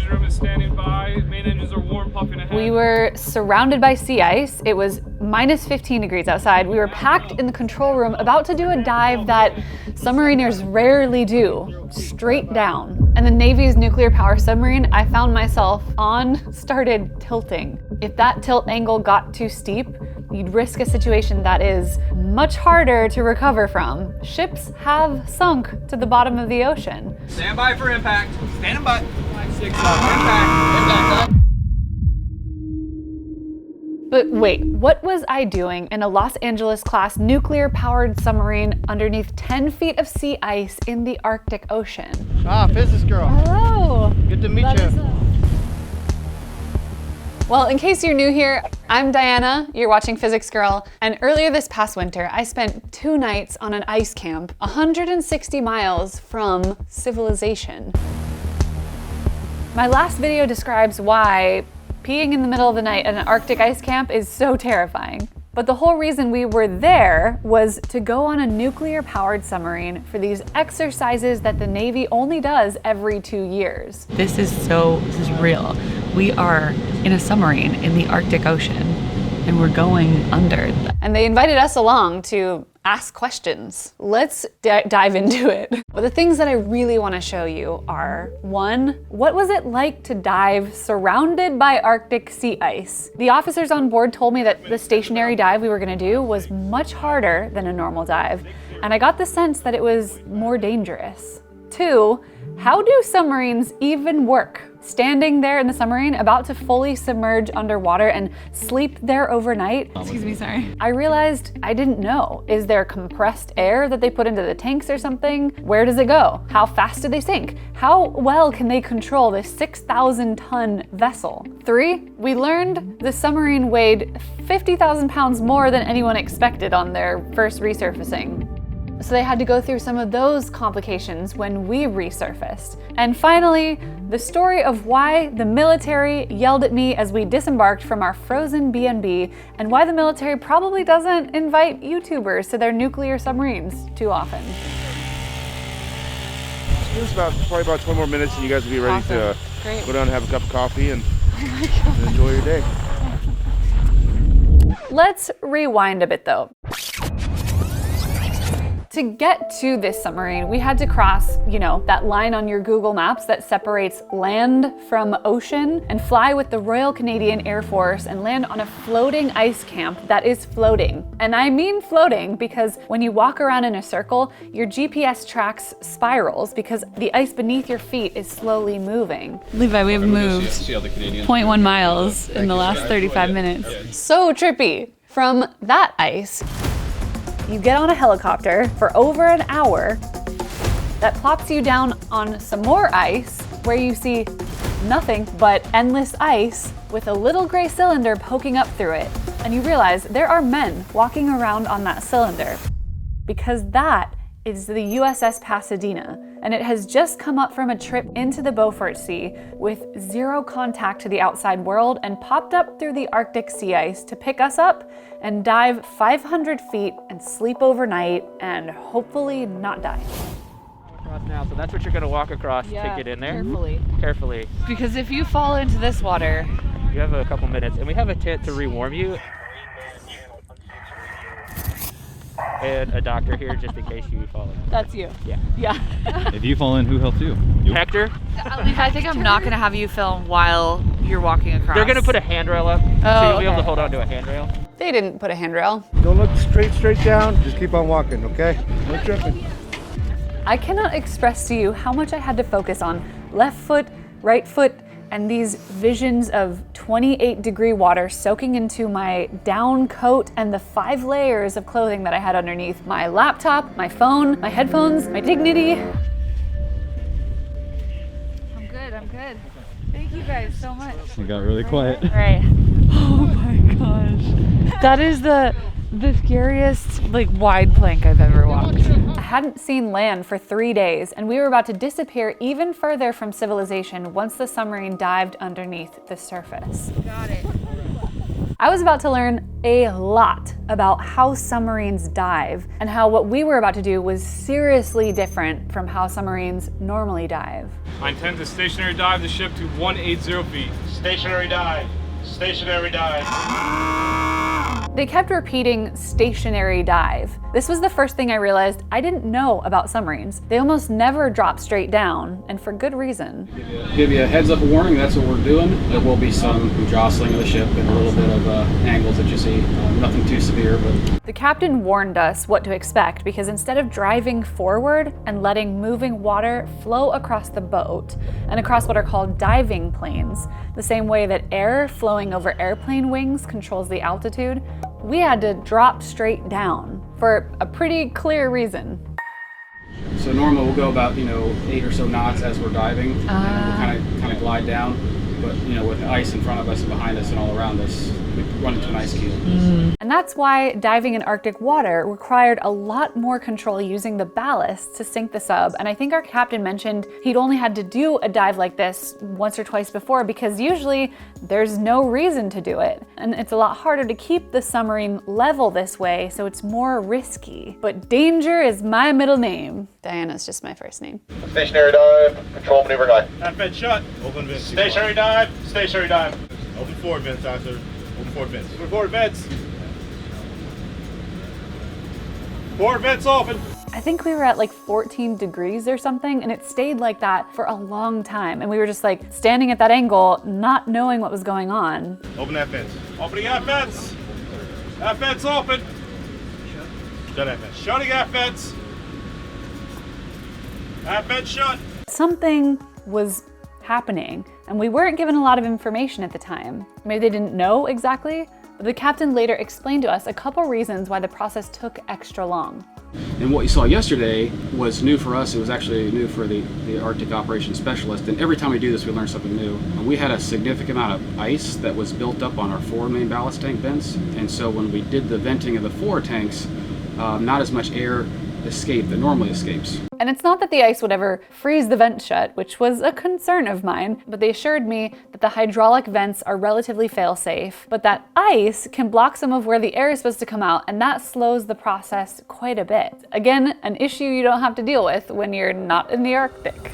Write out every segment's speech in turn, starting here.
engine room is standing by. Main engines are warm, puffing ahead. We were surrounded by sea ice. It was minus 15 degrees outside. We were packed in the control room, about to do a dive that submariners rarely do, straight down. And the Navy's nuclear power submarine, I found myself on, started tilting. If that tilt angle got too steep, you'd risk a situation that is much harder to recover from. Ships have sunk to the bottom of the ocean. Stand by for impact. Standing by. 5, 6, Impact. But wait, what was I doing in a Los Angeles class nuclear powered submarine underneath 10 feet of sea ice in the Arctic Ocean? Ah, physics girl. Hello. Good to meet you. Well, in case you're new here, I'm Diana, you're watching Physics Girl, and earlier this past winter, I spent 2 nights on an ice camp 160 miles from civilization. My last video describes why peeing in the middle of the night at an Arctic ice camp is so terrifying. But the whole reason we were there was to go on a nuclear-powered submarine for these exercises that the Navy only does every 2 years. This is real. We are in a submarine in the Arctic Ocean, and we're going under. And they invited us along to ask questions. Let's dive into it. But the things that I really want to show you are, 1, what was it like to dive surrounded by Arctic sea ice? The officers on board told me that the stationary dive we were going to do was much harder than a normal dive, and I got the sense that it was more dangerous. 2, how do submarines even work? Standing there in the submarine, about to fully submerge underwater and sleep there overnight. Excuse me, sorry. I realized I didn't know. Is there compressed air that they put into the tanks or something? Where does it go? How fast do they sink? How well can they control this 6,000-ton vessel? 3, we learned the submarine weighed 50,000 pounds more than anyone expected on their first resurfacing. So they had to go through some of those complications when we resurfaced. And finally, the story of why the military yelled at me as we disembarked from our frozen B&B, and why the military probably doesn't invite YouTubers to their nuclear submarines too often. It's probably about 20 more minutes and you guys will be ready to go down and have a cup of coffee and enjoy your day. Let's rewind a bit though. To get to this submarine, we had to cross, that line on your Google Maps that separates land from ocean, and fly with the Royal Canadian Air Force and land on a floating ice camp that is floating. And I mean floating because when you walk around in a circle, your GPS tracks spirals because the ice beneath your feet is slowly moving. Levi, we have moved 0.1 miles in the last 35 minutes. So trippy. From that ice, you get on a helicopter for over an hour that plops you down on some more ice where you see nothing but endless ice with a little gray cylinder poking up through it. And you realize there are men walking around on that cylinder because that is the USS Pasadena, and it has just come up from a trip into the Beaufort Sea with 0 contact to the outside world and popped up through the Arctic sea ice to pick us up and dive 500 feet and sleep overnight and hopefully not die. Across now, so that's what you're gonna walk across to get in there. Carefully. Because if you fall into this water, you have a couple minutes, and we have a tent to rewarm you. And a doctor here just in case you fall in. That's you. Yeah. If you fall in, who helped you? Hector? I think I'm not gonna have you film while you're walking across. They're gonna put a handrail up, so you'll be able to hold on to a handrail. They didn't put a handrail. Don't look straight down. Just keep on walking, okay? No tripping. I cannot express to you how much I had to focus on left foot, right foot, and these visions of 28-degree water soaking into my down coat and the 5 layers of clothing that I had underneath my laptop, my phone, my headphones, my dignity. I'm good. Thank you guys so much. You got really quiet. All right. Oh my gosh. That is the scariest wide plank I've ever walked. I hadn't seen land for 3 days, and we were about to disappear even further from civilization once the submarine dived underneath the surface. Got it. I was about to learn a lot about how submarines dive and how what we were about to do was seriously different from how submarines normally dive. I intend to stationary dive the ship to 180 feet. Stationary dive. Stationary dive. They kept repeating stationary dive. This was the first thing I realized I didn't know about submarines. They almost never drop straight down, and for good reason. Give you a heads up warning, that's what we're doing. There will be some jostling of the ship and a little bit of angles that you see. Nothing too severe, but... The captain warned us what to expect because instead of driving forward and letting moving water flow across the boat and across what are called diving planes, the same way that air flowing over airplane wings controls the altitude, we had to drop straight down for a pretty clear reason. So normally we'll go about 8 or so knots as we're diving, and we'll kind of glide down. But with the ice in front of us and behind us and all around us, we run into an ice keel. And that's why diving in Arctic water required a lot more control using the ballast to sink the sub. And I think our captain mentioned he'd only had to do a dive like this once or twice before because usually there's no reason to do it. And it's a lot harder to keep the submarine level this way, so it's more risky. But danger is my middle name. Diana's just my first name. Stationary dive. Control maneuver guide. Half vent shut. Open vent. Stationary dive. Stationary dive. Open forward vents, officer. Open forward vents. Open forward vents. Forward vents open. I think we were at like 14 degrees or something, and it stayed like that for a long time. And we were just like standing at that angle, not knowing what was going on. Open that vents. Opening half vents. Half vents open. Shut half vents. Shutting half vents. Half vents shut. Something was happening, and we weren't given a lot of information at the time. Maybe they didn't know exactly, but the captain later explained to us a couple reasons why the process took extra long. And what you saw yesterday was new for us. It was actually new for the Arctic Operations Specialist. And every time we do this, we learn something new. And we had a significant amount of ice that was built up on our forward main ballast tank vents. And so when we did the venting of the forward tanks, not as much air escaped that normally escapes. And it's not that the ice would ever freeze the vent shut, which was a concern of mine, but they assured me that the hydraulic vents are relatively fail-safe, but that ice can block some of where the air is supposed to come out, and that slows the process quite a bit. Again, an issue you don't have to deal with when you're not in the Arctic.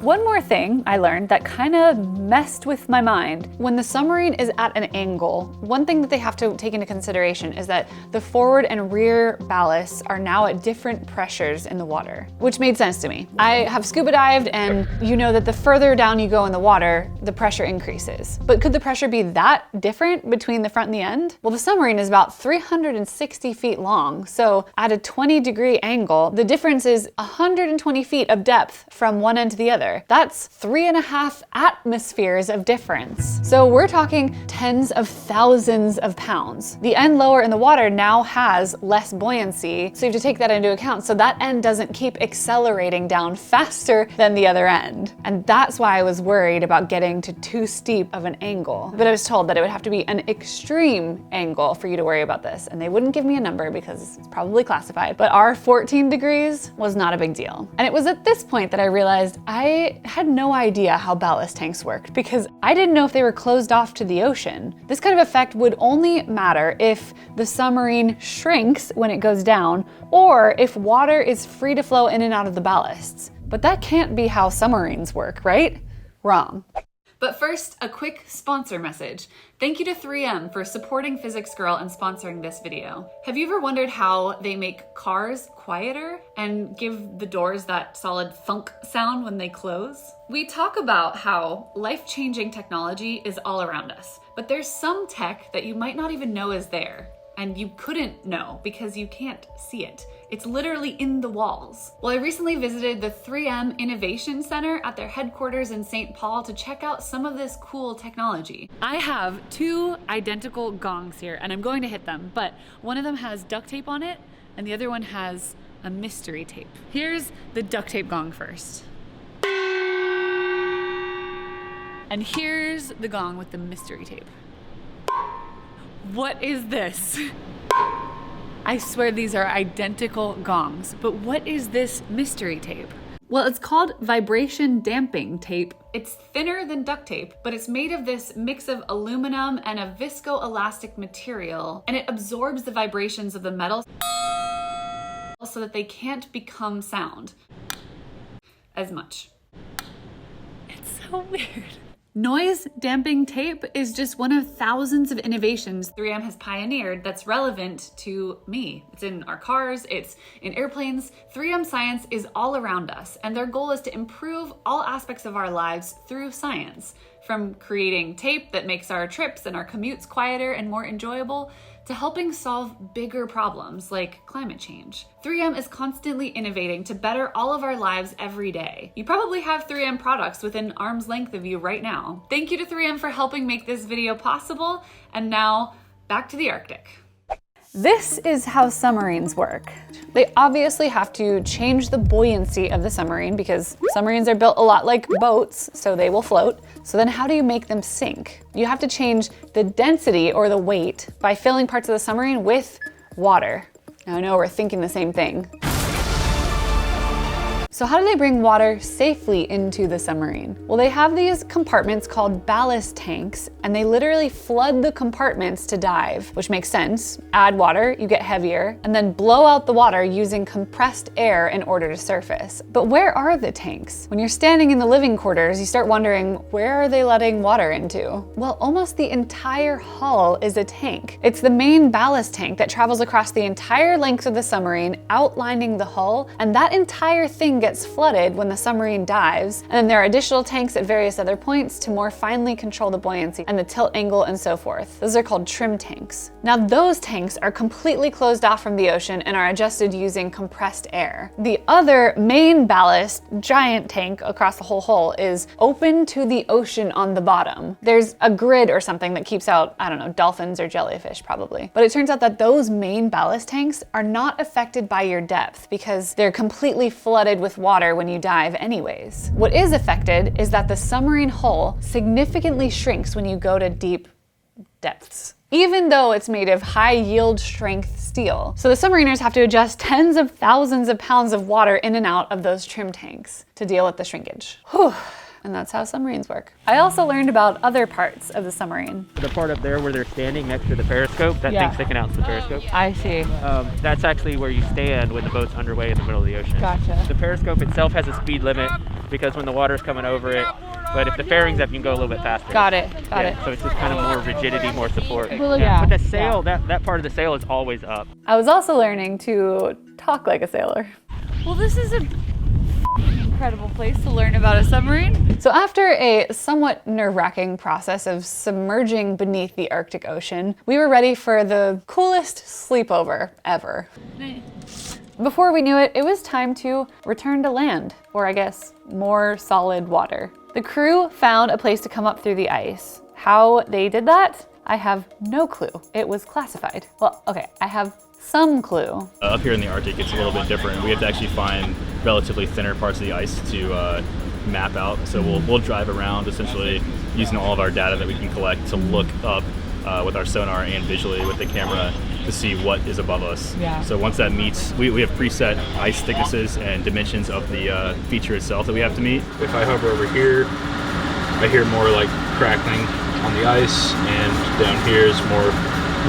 One more thing I learned that kind of messed with my mind. When the submarine is at an angle, one thing that they have to take into consideration is that the forward and rear ballasts are now at different pressures in the water, which made sense to me. I have scuba dived, and you know that the further down you go in the water, the pressure increases. But could the pressure be that different between the front and the end? Well, the submarine is about 360 feet long, so at a 20-degree angle, the difference is 120 feet of depth from one end to the other. That's 3.5 atmospheres of difference. So we're talking tens of thousands of pounds. The end lower in the water now has less buoyancy, so you have to take that into account. So that end doesn't keep accelerating down faster than the other end. And that's why I was worried about getting to too steep of an angle. But I was told that it would have to be an extreme angle for you to worry about this. And they wouldn't give me a number because it's probably classified. But our 14 degrees was not a big deal. And it was at this point that I realized I had no idea how ballast tanks worked because I didn't know if they were closed off to the ocean. This kind of effect would only matter if the submarine shrinks when it goes down or if water is free to flow in and out of the ballasts. But that can't be how submarines work, right? Wrong. But first, a quick sponsor message. Thank you to 3M for supporting Physics Girl and sponsoring this video. Have you ever wondered how they make cars quieter and give the doors that solid thunk sound when they close? We talk about how life-changing technology is all around us, but there's some tech that you might not even know is there, and you couldn't know because you can't see it. It's literally in the walls. Well, I recently visited the 3M Innovation Center at their headquarters in St. Paul to check out some of this cool technology. I have two identical gongs here, and I'm going to hit them, but one of them has duct tape on it, and the other one has a mystery tape. Here's the duct tape gong first. And here's the gong with the mystery tape. What is this? I swear these are identical gongs, but what is this mystery tape? Well, it's called vibration damping tape. It's thinner than duct tape, but it's made of this mix of aluminum and a viscoelastic material, and it absorbs the vibrations of the metal so that they can't become sound as much. It's so weird. Noise damping tape is just one of thousands of innovations 3M has pioneered that's relevant to me. It's in our cars, it's in airplanes. 3M science is all around us, and their goal is to improve all aspects of our lives through science. From creating tape that makes our trips and our commutes quieter and more enjoyable, to helping solve bigger problems like climate change. 3M is constantly innovating to better all of our lives every day. You probably have 3M products within arm's length of you right now. Thank you to 3M for helping make this video possible, and now back to the Arctic. This is how submarines work. They obviously have to change the buoyancy of the submarine because submarines are built a lot like boats, so they will float. So then how do you make them sink? You have to change the density or the weight by filling parts of the submarine with water. Now I know we're thinking the same thing. So how do they bring water safely into the submarine? Well, they have these compartments called ballast tanks, and they literally flood the compartments to dive, which makes sense. Add water, you get heavier, and then blow out the water using compressed air in order to surface. But where are the tanks? When you're standing in the living quarters, you start wondering, where are they letting water into? Well, almost the entire hull is a tank. It's the main ballast tank that travels across the entire length of the submarine, outlining the hull, and that entire thing gets flooded when the submarine dives, and then there are additional tanks at various other points to more finely control the buoyancy and the tilt angle and so forth. Those are called trim tanks. Now those tanks are completely closed off from the ocean and are adjusted using compressed air. The other main ballast giant tank across the whole hull is open to the ocean on the bottom. There's a grid or something that keeps out, I don't know, dolphins or jellyfish probably. But it turns out that those main ballast tanks are not affected by your depth because they're completely flooded with water when you dive anyways. What is affected is that the submarine hull significantly shrinks when you go to deep depths, even though it's made of high yield strength steel. So the submariners have to adjust tens of thousands of pounds of water in and out of those trim tanks to deal with the shrinkage. Whew. And that's how submarines work. I also learned about other parts of the submarine. The part up there where they're standing next to the periscope, that thing sticking out is the periscope. I see. That's actually where you stand when the boat's underway in the middle of the ocean. Gotcha. The periscope itself has a speed limit because when the water's coming over it, but if the fairing's up, you can go a little bit faster. Got it. Got it. So it's just kind of more rigidity, more support. Well, yeah. But the sail, that part of the sail is always up. I was also learning to talk like a sailor. Well, this is a incredible place to learn about a submarine. So after a somewhat nerve-wracking process of submerging beneath the Arctic Ocean, we were ready for the coolest sleepover ever. Before we knew it, it was time to return to land, or I guess more solid water. The crew found a place to come up through the ice. How they did that? I have no clue. It was classified. Well, okay, I have some clue. Up here in the Arctic, it's a little bit different. We have to actually find relatively thinner parts of the ice to map out. So we'll drive around essentially using all of our data that we can collect to look up with our sonar and visually with the camera to see what is above us. Yeah. So once that meets, we have preset ice thicknesses and dimensions of the feature itself that we have to meet. If I hover over here, I hear more like crackling on the ice, and down here is more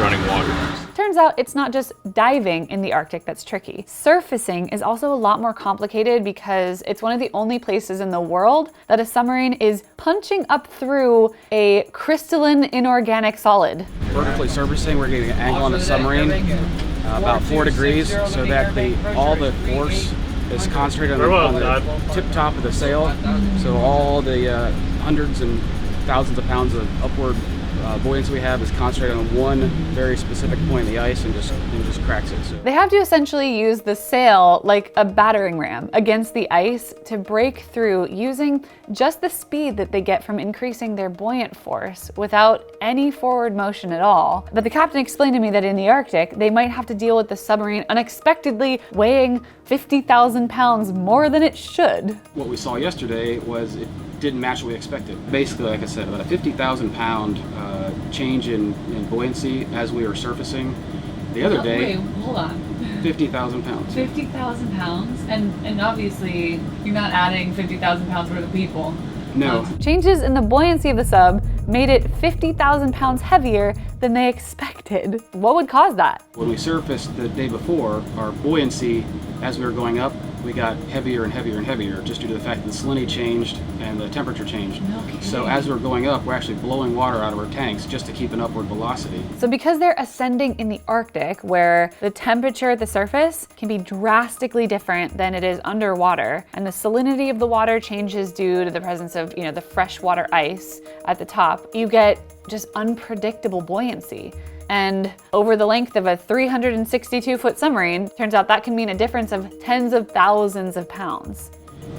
running water. Turns out it's not just diving in the Arctic that's tricky. Surfacing is also a lot more complicated because it's one of the only places in the world that a submarine is punching up through a crystalline inorganic solid. Vertically surfacing, we're getting an angle on the submarine about 4 degrees so that all the force is concentrated on the tip top of the sail. So all the hundreds and thousands of pounds of upward buoyancy we have is concentrated on one very specific point in the ice and just cracks it. So They have to essentially use the sail like a battering ram against the ice to break through using just the speed that they get from increasing their buoyant force without any forward motion at all. But the captain explained to me that in the Arctic, they might have to deal with the submarine unexpectedly weighing 50,000 pounds more than it should. what we saw yesterday was it didn't match what we expected. Basically, like I said, about a 50,000 pound change in buoyancy as we were surfacing. The other day, Wait, hold on. 50,000 pounds. 50,000 pounds? And obviously, you're not adding 50,000 pounds worth of people. No. Changes in the buoyancy of the sub made it 50,000 pounds heavier than they expected. What would cause that? When we surfaced the day before, our buoyancy, as we were going up, we got heavier and heavier and heavier just due to the fact that the salinity changed and the temperature changed. So as we're going up, we're actually blowing water out of our tanks just to keep an upward velocity. So because they're ascending in the Arctic, where the temperature at the surface can be drastically different than it is underwater, and the salinity of the water changes due to the presence of, the freshwater ice at the top, you get just unpredictable buoyancy. And over the length of a 362-foot submarine, turns out that can mean a difference of tens of thousands of pounds.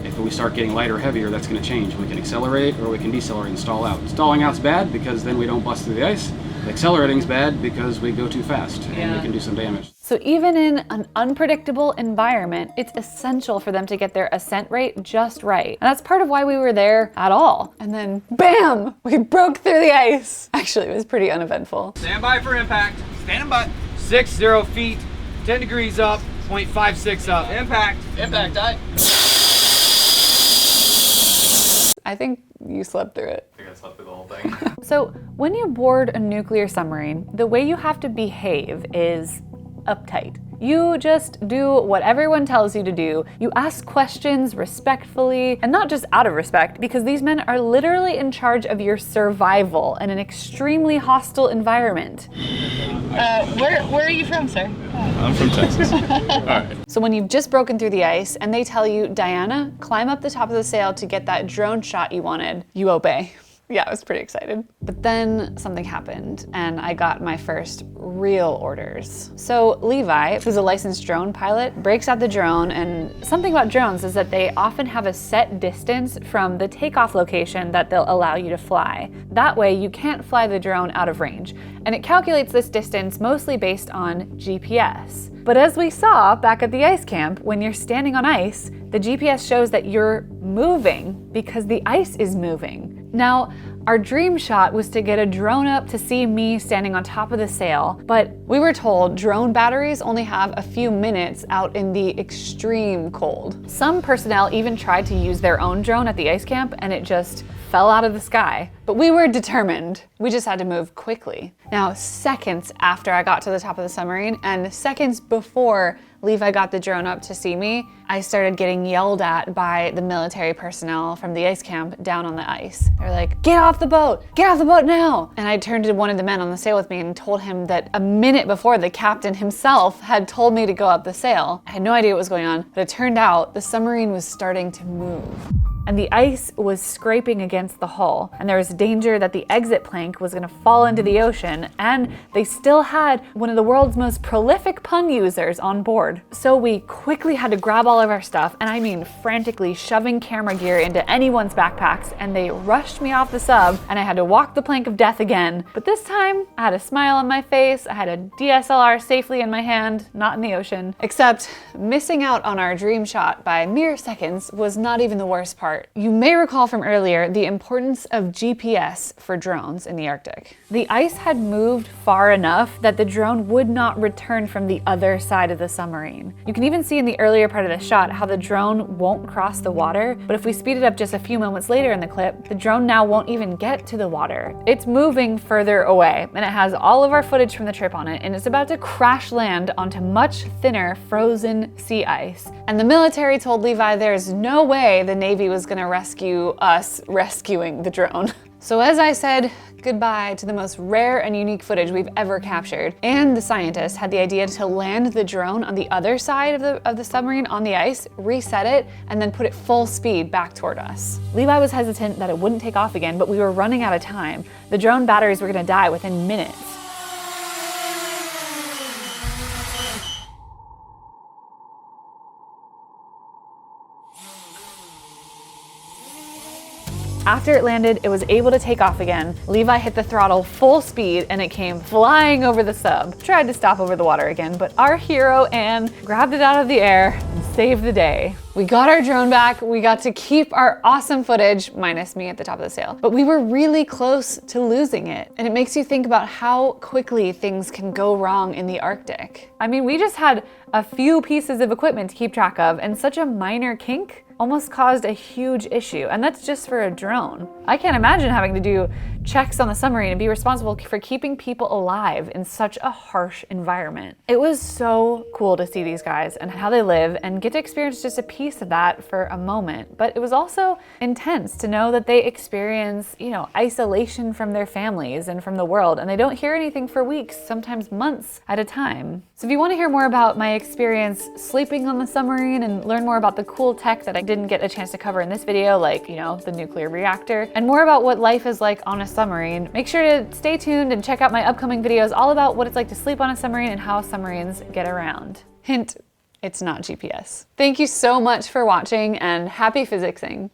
If we start getting lighter or heavier, that's going to change. We can accelerate or we can decelerate and stall out. Stalling out's bad because then we don't bust through the ice. Accelerating's bad because we go too fast and we can do some damage. So even in an unpredictable environment, it's essential for them to get their ascent rate just right. And that's part of why we were there at all. And then, bam, we broke through the ice. Actually, it was pretty uneventful. Stand by for impact. Standing by. 60 feet, 10 degrees up, 0.56 up. Impact. Impact, die. I think you slept through it. I think I slept through the whole thing. So when you board a nuclear submarine, the way you have to behave is uptight. You just do what everyone tells you to do. You ask questions respectfully, and not just out of respect, because these men are literally in charge of your survival in an extremely hostile environment. Where are you from, sir? I'm from Texas. All right. So when you've just broken through the ice and they tell you, Dianna, climb up the top of the sail to get that drone shot you wanted, you obey. Yeah, I was pretty excited. But then something happened and I got my first real orders. So Levi, who's a licensed drone pilot, breaks out the drone, and something about drones is that they often have a set distance from the takeoff location that they'll allow you to fly. That way you can't fly the drone out of range. And it calculates this distance mostly based on GPS. But as we saw back at the ice camp, when you're standing on ice, the GPS shows that you're moving because the ice is moving. Now, our dream shot was to get a drone up to see me standing on top of the sail, but we were told drone batteries only have a few minutes out in the extreme cold. Some personnel even tried to use their own drone at the ice camp and it just fell out of the sky. But we were determined. We just had to move quickly. Now, seconds after I got to the top of the submarine and seconds before Levi got the drone up to see me, I started getting yelled at by the military personnel from the ice camp down on the ice. They were like, get off the boat now. And I turned to one of the men on the sail with me and told him that a minute before the captain himself had told me to go up the sail. I had no idea what was going on, but it turned out the submarine was starting to move. And the ice was scraping against the hull, and there was danger that the exit plank was gonna fall into the ocean, and they still had one of the world's most prolific pun users on board. So we quickly had to grab all of our stuff, and I mean frantically shoving camera gear into anyone's backpacks, and they rushed me off the sub, and I had to walk the plank of death again. But this time, I had a smile on my face, I had a DSLR safely in my hand, not in the ocean. Except, missing out on our dream shot by mere seconds was not even the worst part. You may recall from earlier the importance of GPS for drones in the Arctic. The ice had moved far enough that the drone would not return from the other side of the submarine. You can even see in the earlier part of the shot how the drone won't cross the water, but if we speed it up just a few moments later in the clip, the drone now won't even get to the water. It's moving further away, and it has all of our footage from the trip on it, and it's about to crash land onto much thinner frozen sea ice. And the military told Levi there's no way the Navy was gonna rescue us rescuing the drone. So as I said goodbye to the most rare and unique footage we've ever captured, and the scientists had the idea to land the drone on the other side of the submarine on the ice, reset it, and then put it full speed back toward us. Levi was hesitant that it wouldn't take off again, but we were running out of time. The drone batteries were gonna die within minutes. After it landed, it was able to take off again. Levi hit the throttle full speed and it came flying over the sub. Tried to stop over the water again, but our hero, Anne, grabbed it out of the air and saved the day. We got our drone back, we got to keep our awesome footage, minus me at the top of the sail, but we were really close to losing it. And it makes you think about how quickly things can go wrong in the Arctic. I mean, we just had a few pieces of equipment to keep track of, and such a minor kink almost caused a huge issue, and that's just for a drone. I can't imagine having to do checks on the submarine and be responsible for keeping people alive in such a harsh environment. It was so cool to see these guys and how they live and get to experience just a piece of that for a moment, but it was also intense to know that they experience, you know, isolation from their families and from the world, and they don't hear anything for weeks, sometimes months at a time. So if you want to hear more about my experience sleeping on the submarine and learn more about the cool tech that I didn't get a chance to cover in this video, like, you know, the nuclear reactor, and more about what life is like on a submarine, make sure to stay tuned and check out my upcoming videos all about what it's like to sleep on a submarine and how submarines get around. Hint, it's not GPS. Thank you so much for watching and happy physicsing.